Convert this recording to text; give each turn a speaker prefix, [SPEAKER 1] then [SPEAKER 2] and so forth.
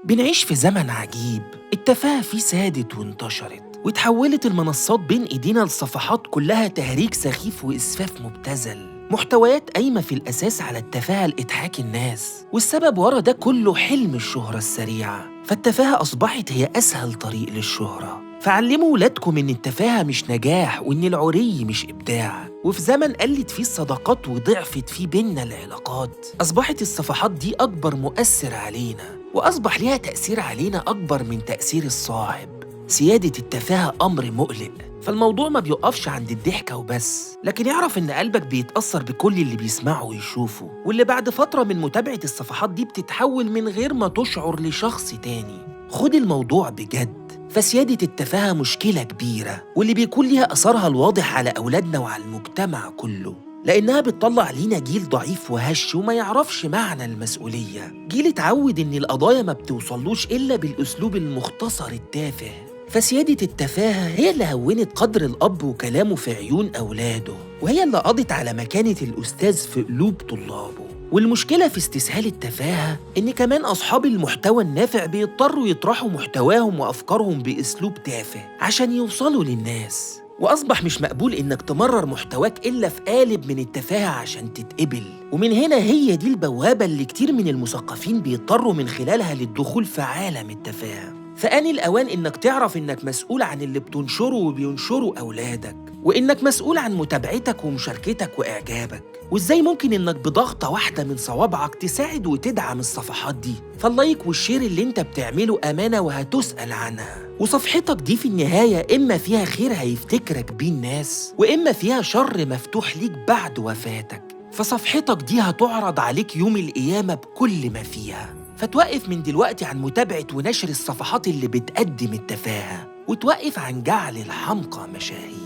[SPEAKER 1] بنعيش في زمن عجيب، التفاهة فيه سادت وانتشرت، وتحولت المنصات بين إيدينا لصفحات كلها تهريج سخيف وإسفاف مبتذل، محتويات قايمة في الأساس على التفاهة لإضحاك الناس، والسبب ورا ده كله حلم الشهرة السريعة. فالتفاهة أصبحت هي أسهل طريق للشهرة. فعلموا ولادكم إن التفاهة مش نجاح، وإن العري مش إبداع. وفي زمن قلت فيه الصداقات وضعفت فيه بينا العلاقات، أصبحت الصفحات دي أكبر مؤثر علينا، وأصبح ليها تأثير علينا أكبر من تأثير الصاحب. سيادة التفاهة أمر مقلق، فالموضوع ما بيقفش عند الضحكة وبس، لكن يعرف إن قلبك بيتأثر بكل اللي بيسمعه ويشوفه، واللي بعد فترة من متابعة الصفحات دي بتتحول من غير ما تشعر لشخص تاني. خد الموضوع بجد، فسيادة التفاهة مشكلة كبيرة، واللي بيكون ليها أثرها الواضح على أولادنا وعلى المجتمع كله، لأنها بتطلع لينا جيل ضعيف وهش وما يعرفش معنى المسؤولية، جيل اتعود إن القضايا ما بتوصلوش إلا بالأسلوب المختصر التافه. فسيادة التفاهة هي اللي هونت قدر الأب وكلامه في عيون أولاده، وهي اللي قضت على مكانة الأستاذ في قلوب طلابه. والمشكلة في استسهال التفاهة إن كمان أصحاب المحتوى النافع بيضطروا يطرحوا محتواهم وأفكارهم بأسلوب تافه عشان يوصلوا للناس، وأصبح مش مقبول إنك تمرر محتواك إلا في قالب من التفاهة عشان تتقبل. ومن هنا هي دي البوابة اللي كتير من المثقفين بيضطروا من خلالها للدخول في عالم التفاهة. فآن الأوان إنك تعرف إنك مسؤول عن اللي بتنشره وبينشره أولادك، وإنك مسؤول عن متابعتك ومشاركتك وإعجابك، وإزاي ممكن إنك بضغطة واحدة من صوابعك تساعد وتدعم الصفحات دي. فاللايك والشير اللي إنت بتعمله أمانة وهتسأل عنها، وصفحتك دي في النهاية إما فيها خير هيفتكرك بيه الناس، وإما فيها شر مفتوح ليك بعد وفاتك. فصفحتك دي هتعرض عليك يوم القيامة بكل ما فيها. فتوقف من دلوقتي عن متابعة ونشر الصفحات اللي بتقدم التفاهة، وتوقف عن جعل الحمقى مشاهير.